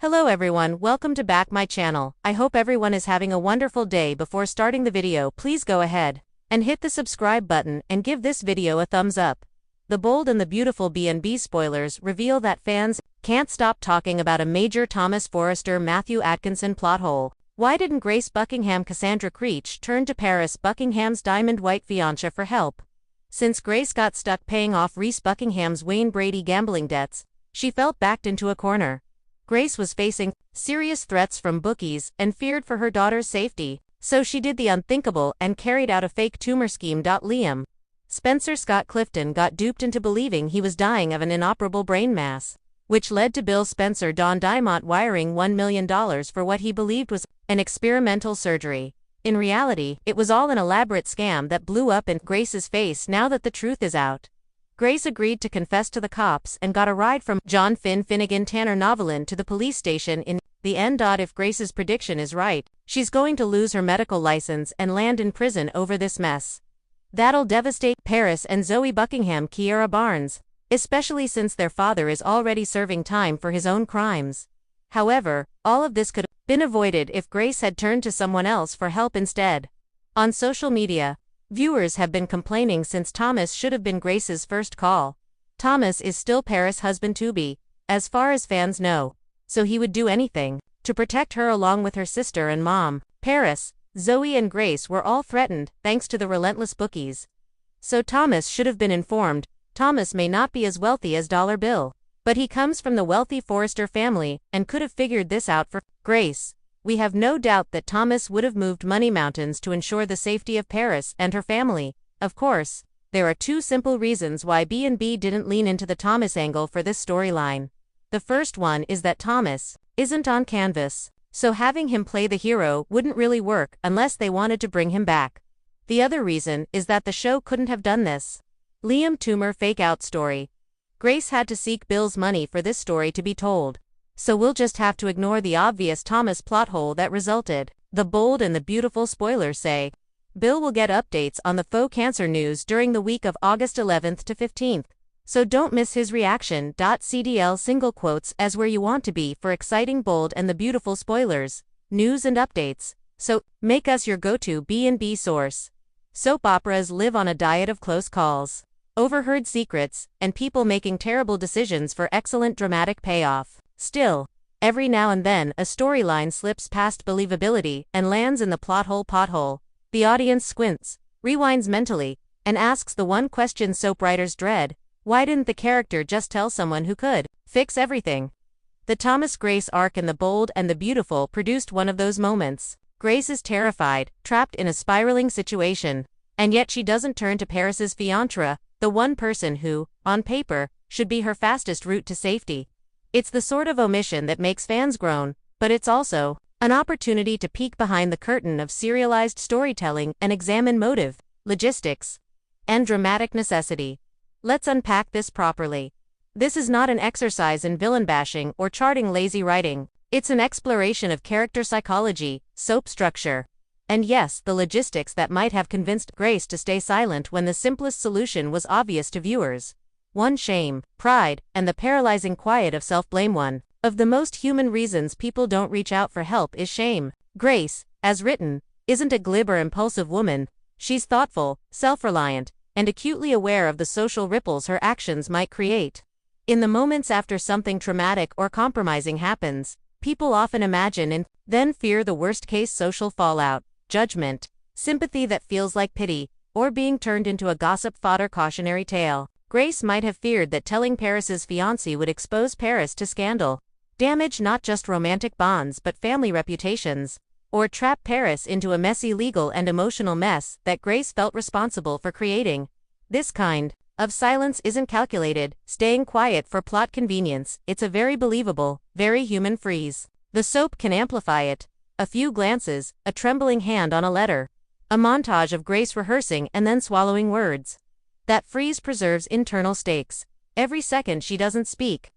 Hello everyone, welcome to back my channel. I hope everyone is having a wonderful day. Before starting the video, please go ahead and hit the subscribe button and give this video a thumbs up. The bold and the beautiful B&B spoilers reveal that fans can't stop talking about a major Thomas Forrester Matthew Atkinson plot hole. Why didn't Grace Buckingham Cassandra Creech turn to Paris Buckingham's diamond white fiancé for help? Since Grace got stuck paying off Reese Buckingham's Wayne Brady gambling debts, she felt backed into a corner. Grace was facing serious threats from bookies and feared for her daughter's safety, so she did the unthinkable and carried out a fake tumor scheme. Liam Spencer Scott Clifton got duped into believing he was dying of an inoperable brain mass, which led to Bill Spencer Don Diamont wiring $1 million for what he believed was an experimental surgery. In reality, it was all an elaborate scam that blew up in Grace's face now that the truth is out. Grace agreed to confess to the cops and got a ride from John Finnegan Tanner Novelin to the police station in the end. If Grace's prediction is right, she's going to lose her medical license and land in prison over this mess. That'll devastate Paris and Zoe Buckingham Kiara Barnes, especially since their father is already serving time for his own crimes. However, all of this could have been avoided if Grace had turned to someone else for help instead. On social media, viewers have been complaining since Thomas should have been Grace's first call. Thomas is still Paris' husband-to-be, as far as fans know, so he would do anything to protect her along with her sister and mom. Paris, Zoe and Grace were all threatened thanks to the relentless bookies. So Thomas should have been informed. Thomas may not be as wealthy as Dollar Bill, but he comes from the wealthy Forrester family and could have figured this out for Grace. We have no doubt that Thomas would have moved money mountains to ensure the safety of Paris and her family. Of course, there are two simple reasons why B&B didn't lean into the Thomas angle for this storyline. The first one is that Thomas isn't on canvas, so having him play the hero wouldn't really work unless they wanted to bring him back. The other reason is that the show couldn't have done this Liam Toomer fake-out story. Grace had to seek Bill's money for this story to be told, so we'll just have to ignore the obvious Thomas plot hole that resulted. The bold and the beautiful spoilers say Bill will get updates on the faux cancer news during the week of August 11th to 15th, so don't miss his reaction. CDL single quotes as where you want to be for exciting bold and the beautiful spoilers, news and updates, so make us your go-to B&B source. Soap operas live on a diet of close calls, overheard secrets, and people making terrible decisions for excellent dramatic payoff. Still, every now and then a storyline slips past believability and lands in the plot hole pothole. The audience squints, rewinds mentally, and asks the one question soap writers dread: why didn't the character just tell someone who could fix everything? The Thomas Grace arc in The Bold and the Beautiful produced one of those moments. Grace is terrified, trapped in a spiraling situation, and yet she doesn't turn to Paris's fiancé, the one person who, on paper, should be her fastest route to safety. It's the sort of omission that makes fans groan, but it's also an opportunity to peek behind the curtain of serialized storytelling and examine motive, logistics, and dramatic necessity. Let's unpack this properly. This is not an exercise in villain bashing or charting lazy writing. It's an exploration of character psychology, soap structure, and yes, the logistics that might have convinced Grace to stay silent when the simplest solution was obvious to viewers. One, shame, pride, and the paralyzing quiet of self-blame. One of the most human reasons people don't reach out for help is shame. Grace, as written, isn't a glib or impulsive woman. She's thoughtful, self-reliant, and acutely aware of the social ripples her actions might create. In the moments after something traumatic or compromising happens, people often imagine and then fear the worst-case social fallout: judgment, sympathy that feels like pity, or being turned into a gossip fodder cautionary tale. Grace might have feared that telling Paris's fiancé would expose Paris to scandal, damage not just romantic bonds but family reputations, or trap Paris into a messy legal and emotional mess that Grace felt responsible for creating. This kind of silence isn't calculated, staying quiet for plot convenience. It's a very believable, very human freeze. The soap can amplify it. A few glances, a trembling hand on a letter, a montage of Grace rehearsing and then swallowing words. That freeze preserves internal stakes. Every second she doesn't speak,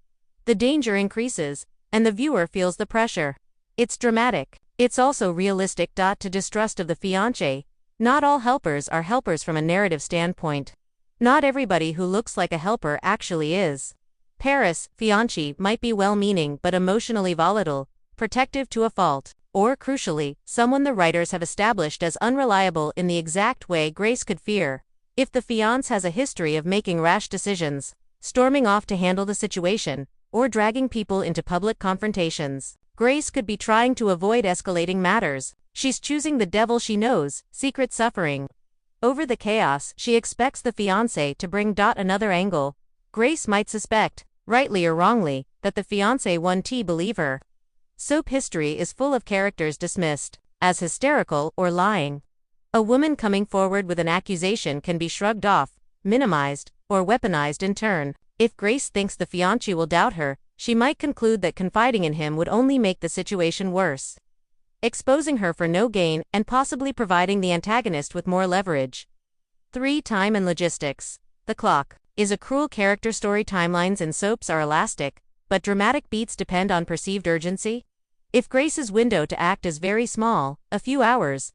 the danger increases, and the viewer feels the pressure. It's dramatic. It's also realistic. To distrust of the fiancé. Not all helpers are helpers from a narrative standpoint. Not everybody who looks like a helper actually is. Paris, fiancé, might be well-meaning but emotionally volatile, protective to a fault, or, crucially, someone the writers have established as unreliable in the exact way Grace could fear. If the fiancé has a history of making rash decisions, storming off to handle the situation, or dragging people into public confrontations, Grace could be trying to avoid escalating matters. She's choosing the devil she knows, secret suffering. Over the chaos, she expects the fiancé to bring. Another angle. Grace might suspect, rightly or wrongly, that the fiancé won't believe her. Soap history is full of characters dismissed as hysterical or lying. A woman coming forward with an accusation can be shrugged off, minimized, or weaponized in turn. If Grace thinks the fiancé will doubt her, she might conclude that confiding in him would only make the situation worse, exposing her for no gain and possibly providing the antagonist with more leverage. 3. Time and logistics. The clock is a cruel character. Story timelines in soaps are elastic, but dramatic beats depend on perceived urgency. If Grace's window to act is very small, a few hours,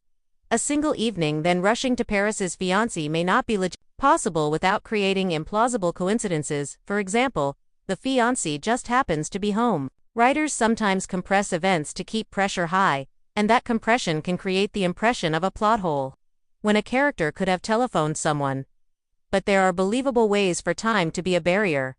a single evening, then rushing to Paris's fiancé may not be possible without creating implausible coincidences. For example, the fiancé just happens to be home. Writers sometimes compress events to keep pressure high, and that compression can create the impression of a plot hole, when a character could have telephoned someone. But there are believable ways for time to be a barrier.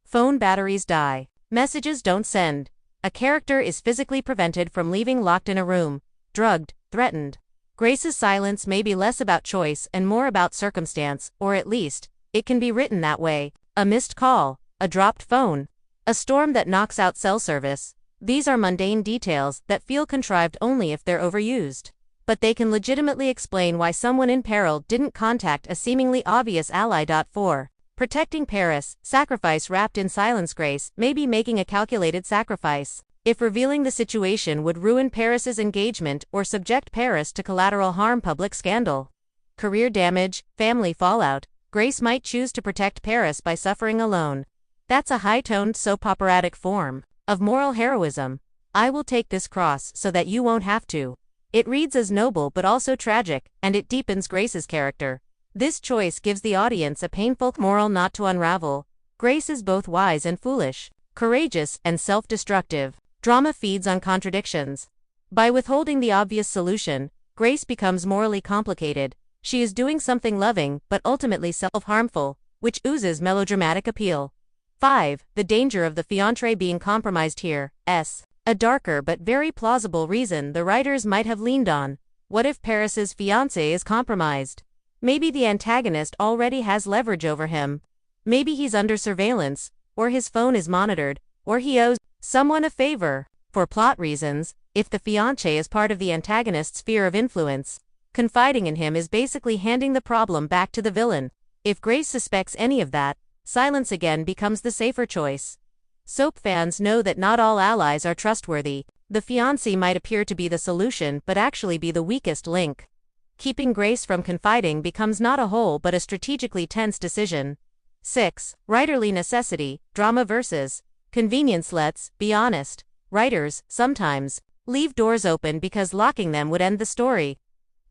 Phone batteries die. Messages don't send. A character is physically prevented from leaving, locked in a room, drugged, threatened. Grace's silence may be less about choice and more about circumstance, or at least, it can be written that way. A missed call, a dropped phone, a storm that knocks out cell service. These are mundane details that feel contrived only if they're overused. But they can legitimately explain why someone in peril didn't contact a seemingly obvious ally. 4. Protecting Paris, sacrifice wrapped in silence. Grace may be making a calculated sacrifice. If revealing the situation would ruin Paris's engagement or subject Paris to collateral harm, public scandal, career damage, family fallout, Grace might choose to protect Paris by suffering alone. That's a high-toned soap operatic form of moral heroism. I will take this cross so that you won't have to. It reads as noble but also tragic, and it deepens Grace's character. This choice gives the audience a painful moral not to unravel. Grace is both wise and foolish, courageous and self-destructive. Drama feeds on contradictions. By withholding the obvious solution, Grace becomes morally complicated. She is doing something loving but ultimately self-harmful, which oozes melodramatic appeal. 5. The danger of the fiancé being compromised here. A darker but very plausible reason the writers might have leaned on. What if Paris's fiancé is compromised? Maybe the antagonist already has leverage over him. Maybe he's under surveillance, or his phone is monitored, or he owes someone a favor. For plot reasons, if the fiancé is part of the antagonist's sphere of influence, confiding in him is basically handing the problem back to the villain. If Grace suspects any of that, silence again becomes the safer choice. Soap fans know that not all allies are trustworthy. The fiancé might appear to be the solution but actually be the weakest link. Keeping Grace from confiding becomes not a whole but a strategically tense decision. 6. Writerly necessity, drama versus convenience. Let's be honest. Writers, sometimes, leave doors open because locking them would end the story.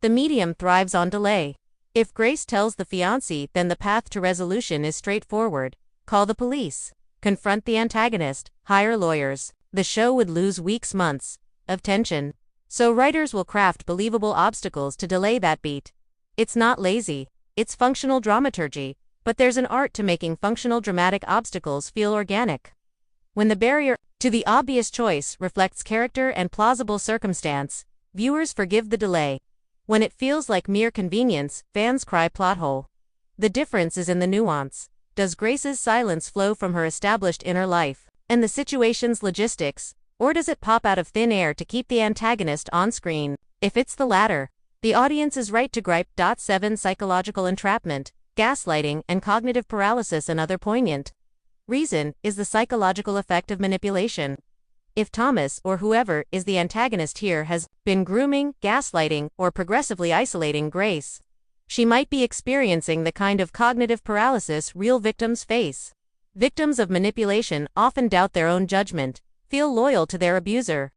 The medium thrives on delay. If Grace tells the fiancé, then the path to resolution is straightforward. Call the police. Confront the antagonist. Hire lawyers. The show would lose weeks, months of tension. So writers will craft believable obstacles to delay that beat. It's not lazy. It's functional dramaturgy. But there's an art to making functional dramatic obstacles feel organic. When the barrier to the obvious choice reflects character and plausible circumstance, viewers forgive the delay. When it feels like mere convenience, fans cry plot hole. The difference is in the nuance. Does Grace's silence flow from her established inner life and the situation's logistics, or does it pop out of thin air to keep the antagonist on screen? If it's the latter, the audience is right to gripe. 7. Psychological entrapment, gaslighting, and cognitive paralysis. Another poignant reason is the psychological effect of manipulation. If Thomas, or whoever is the antagonist here, has been grooming, gaslighting, or progressively isolating Grace, she might be experiencing the kind of cognitive paralysis real victims face. Victims of manipulation often doubt their own judgment, feel loyal to their abuser,